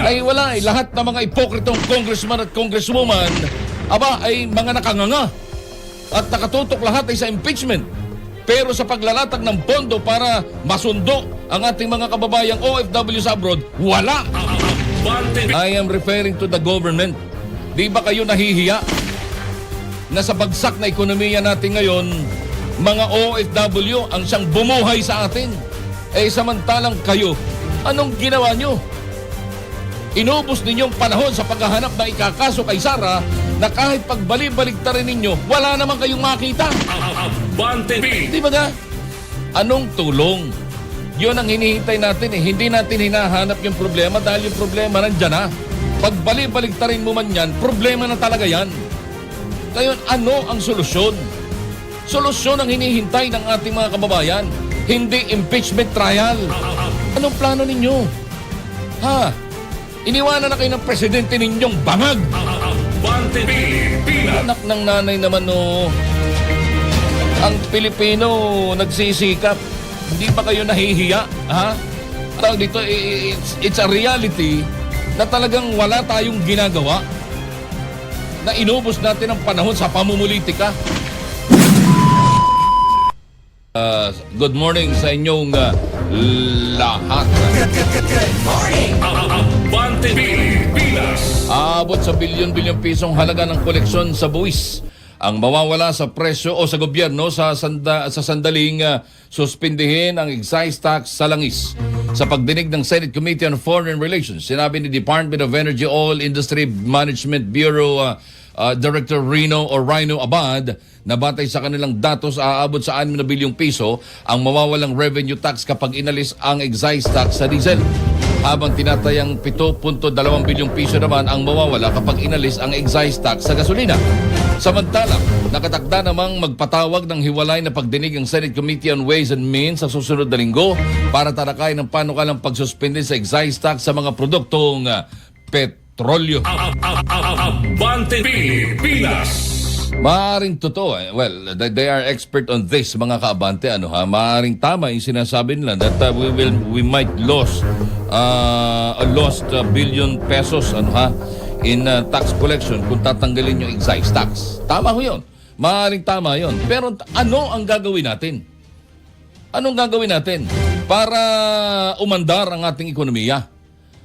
Ay wala lahat ng mga ipokritong congressman at congresswoman, ay mga nakanganga. At nakatutok lahat ay sa impeachment. Pero sa paglalatag ng pondo para masundo ang ating mga kababayang OFW sa abroad, wala. I am referring to the government. Di ba kayo nahihiya na sa bagsak na ekonomiya natin ngayon, mga OFW ang siyang bumuhay sa atin? Samantalang kayo, anong ginawa nyo? Inubos ninyong panahon sa paghahanap na ikakaso kay Sara na kahit pagbali-baligtarin ninyo, wala naman kayong makita. Di ba nga? Anong tulong? Yun ang hinihintay natin eh. Hindi natin hinahanap yung problema dahil yung problema nandyan na. Pagbali-baligtarin mo man yan, problema na talaga yan. Ngayon, ano ang solusyon? Solusyon ang hinihintay ng ating mga kababayan. Hindi impeachment trial. Anong plano ninyo? Iniwanan na kayo ng presidente ninyong bangag. Anak ng nanay naman ang Pilipino nagsisikap. Hindi ba kayo nahihiya? Tawag dito, it's a reality na talagang wala tayong ginagawa. Na inubos natin ang panahon sa pamumulitika. Good morning sa inyong lahat. Good morning! Abante Pilipinas! Aabot sa bilyon-bilyong pisong halaga ng koleksyon sa buwis ang mawawala sa presyo o sa gobyerno sa sandaling suspindihin ang excise tax sa langis. Sa pagdinig ng Senate Committee on Foreign Relations, sinabi ni Department of Energy Oil Industry Management Bureau Director Rino Abad na batay sa kanilang datos aabot sa 6 na bilyong piso ang mawawalang revenue tax kapag inalis ang excise tax sa diesel. Habang tinatayang 7.2 bilyong piso naman ang mawawala kapag inalis ang excise tax sa gasolina. Samantala, nakatakda namang magpatawag ng hiwalay na pagdinig ang Senate Committee on Ways and Means sa susunod na linggo para talakayin ang panukalang pagsuspende sa excise tax sa mga produktong petrolyo. Abante Pilipinas! Maaring totoo. Well, they are expert on this, mga kaabante. Maaring tama yung sinasabi nila that we might lost billion pesos in tax collection kung tatanggalin yung excise tax. Tama ho yun. Maaring tama yun. Pero ano ang gagawin natin? Anong gagawin natin para umandar ang ating ekonomiya?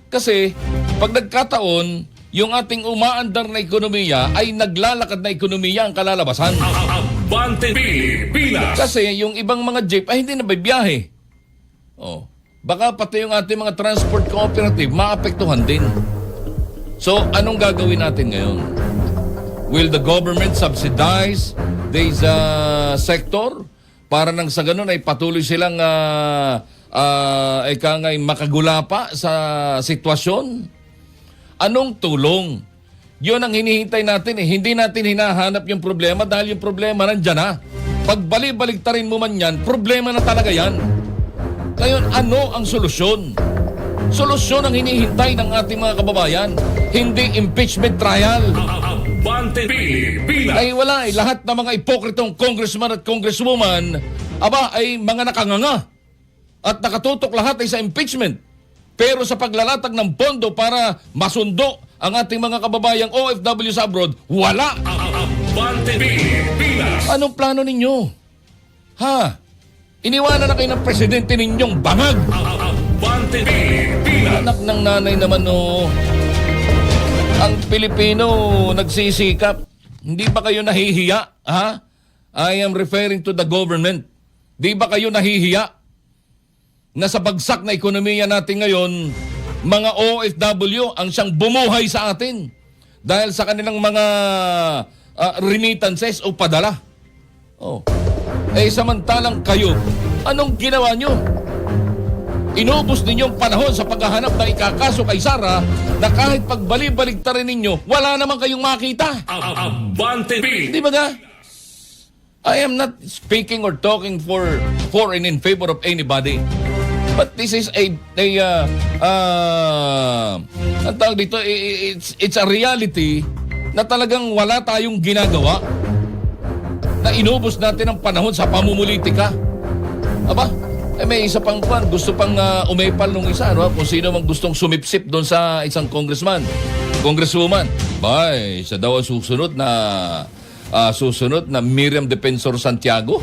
Kasi pag nagkataon, yung ating umaandar na ekonomiya ay naglalakad na ekonomiya ang kalalabasan. Abante Pilipinas! Kasi yung ibang mga jeep ay hindi na bibiyahe. Baka pati yung ating mga transport cooperative maapektuhan din. So, anong gagawin natin ngayon? Will the government subsidize this sector para nang sa ganun ay patuloy silang makagulapa sa sitwasyon? Anong tulong? Yun ang hinihintay natin eh. Hindi natin hinahanap yung problema dahil yung problema nandyan na. Pagbali-baligtarin mo man yan, problema na talaga yan. Ngayon, ano ang solusyon? Solusyon ang hinihintay ng ating mga kababayan. Hindi impeachment trial. Abante Pilipinas! Ay wala lahat ng mga ipokritong congressman at congresswoman, ay mga nakanganga. At nakatutok lahat ay sa impeachment. Pero sa paglalatag ng pondo para masundo ang ating mga kababayang OFW sa abroad, wala. Abante Pilipinas! Anong plano ninyo? Iniwanan na kayo ng presidente ninyong bangag. Abante Pilipinas! Anak ng nanay naman ang Pilipino nagsisikap. Hindi ba kayo nahihiya? I am referring to the government. Di ba kayo nahihiya na sa bagsak na ekonomiya natin ngayon, mga OFW ang siyang bumuhay sa atin dahil sa kanilang mga remittances o padala. Samantalang kayo, anong ginawa nyo? Inubos ninyong panahon sa paghahanap na ikakaso kay Sara na kahit pagbali-baligtarin ninyo, wala naman kayong makita. Abante Pilipinas! Di ba nga? I am not speaking or talking for and in favor of anybody. But this is ang tawag dito, it's a reality na talagang wala tayong ginagawa. Na inubos natin ang panahon sa pamumulitika. may isa pang kwan, gusto pang umepal nung isa, no? Kung sino mang gustong sumipsip doon sa isang congressman, congresswoman. Bay, siya daw ang susunod na Miriam Defensor Santiago.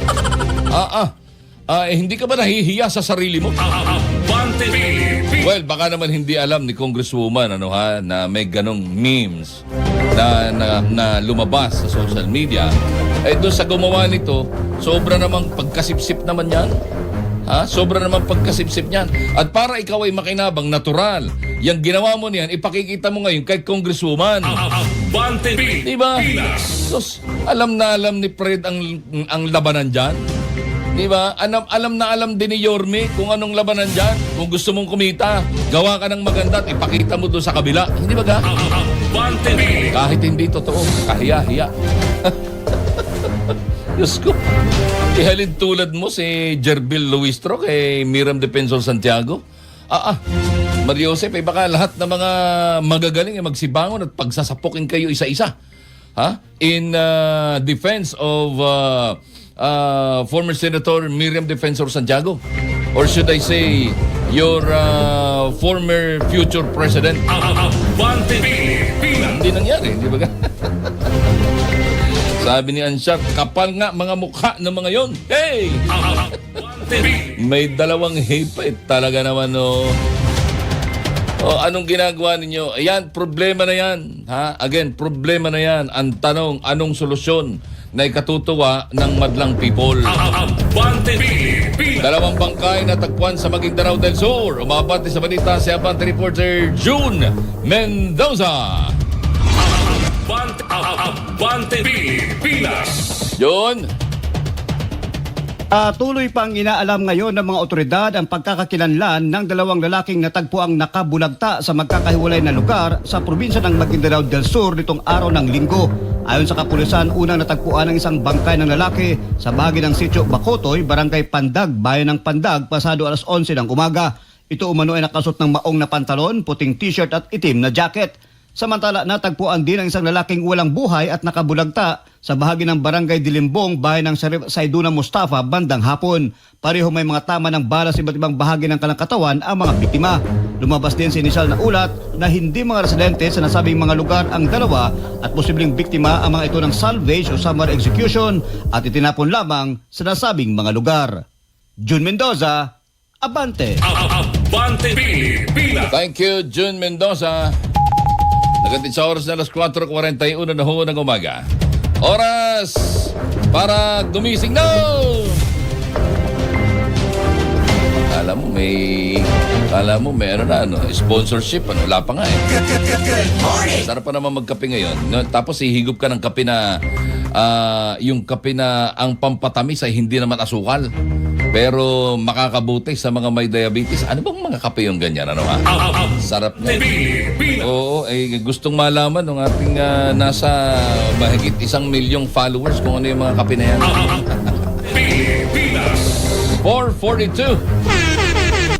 Hindi ka ba nahihiya sa sarili mo? Abante Pilipinas. Well, baka naman hindi alam ni Congresswoman na may ganong memes na lumabas sa social media. Doon sa gumawa nito, sobra namang pagkasipsip naman yan. Sobra naman pagkasipsip niyan. At para ikaw ay makinabang, natural. Yung ginawa mo niyan, ipakikita mo ngayon kay Congresswoman. Abante Diba? Pilipinas. Sus, alam na alam ni Fred ang labanan dyan. Diba? Alam na alam din ni Yorme kung anong labanan dyan. Kung gusto mong kumita, gawa ka ng maganda at ipakita mo doon sa kabila. Hindi ba ga? Abante Pilipinas. Kahit hindi totoo, kahiya-hiya. Diyos ko. Ihalin tulad mo si Jerbil Luistro kay Miriam Defensor Santiago. Mario Joseph, baka lahat ng mga magagaling ay magsibangon at pagsasapukin kayo isa-isa. In defense of former Senator Miriam Defensor Santiago. Or should I say, your former future president? Abante Pilipinas. Hindi nangyari, di ba? Sabi ni Anshar, kapal nga mga mukha ng mga yon. Hey! Abante Pilipinas. May dalawang hipit talaga naman, no. Anong ginagawa ninyo? Ayan, problema na yan. Again, problema na yan. Ang tanong, anong solusyon na ikatutuwa ng madlang people? Abante Pilipinas. Dalawang bangkay na tagpuan sa Maguindanao del Sur. Umabati sa balita si Abante reporter June Mendoza. Abante Pilipinas. June? Tuloy pang inaalam ngayon ng mga otoridad ang pagkakakilanlan ng dalawang lalaking natagpuang nakabulagta sa magkakahiwalay na lugar sa probinsya ng Maguindanao del Sur nitong araw ng Linggo. Ayon sa kapulisan, unang natagpuan ng isang bangkay ng lalaki sa bahagi ng sitio Bacotoy, Barangay Pandag, Bayan ng Pandag, pasado alas 11 ng umaga. Ito umano ay nakasuot ng maong na pantalon, puting t-shirt at itim na jacket. Samantala, natagpuan din ang isang lalaking walang buhay at nakabulagta sa bahagi ng Barangay Dilimbong, bayan ng Saiduna Mustafa, bandang hapon. Pareho may mga tama ng bala sa iba't ibang bahagi ng kanilang katawan ang mga biktima. Lumabas din sa inisyal na ulat na hindi mga residente sa nasabing mga lugar ang dalawa at posibleng biktima ang mga ito ng salvage o summary execution at itinapon lamang sa nasabing mga lugar. June Mendoza, Abante. Abante Pilipinas. Thank you, June Mendoza. Nagatid sa oras na alas 4:41 na ho ng umaga. Oras para gumising na! Kala mo may sponsorship, wala pa nga eh. Good morning. Sarap pa naman magkape ngayon. No? Tapos ihigop ka ng kape na, yung kape na ang pampatamis ay hindi naman asukal. Pero makakabuti sa mga may diabetes. Ano bang mga kape yung ganyan? Sarap niya. Pilipinas. Oo, gustong malaman ng ating nasa mahigit 1 milyong followers kung ano yung mga kape na yan. Pilipinas. 4:42.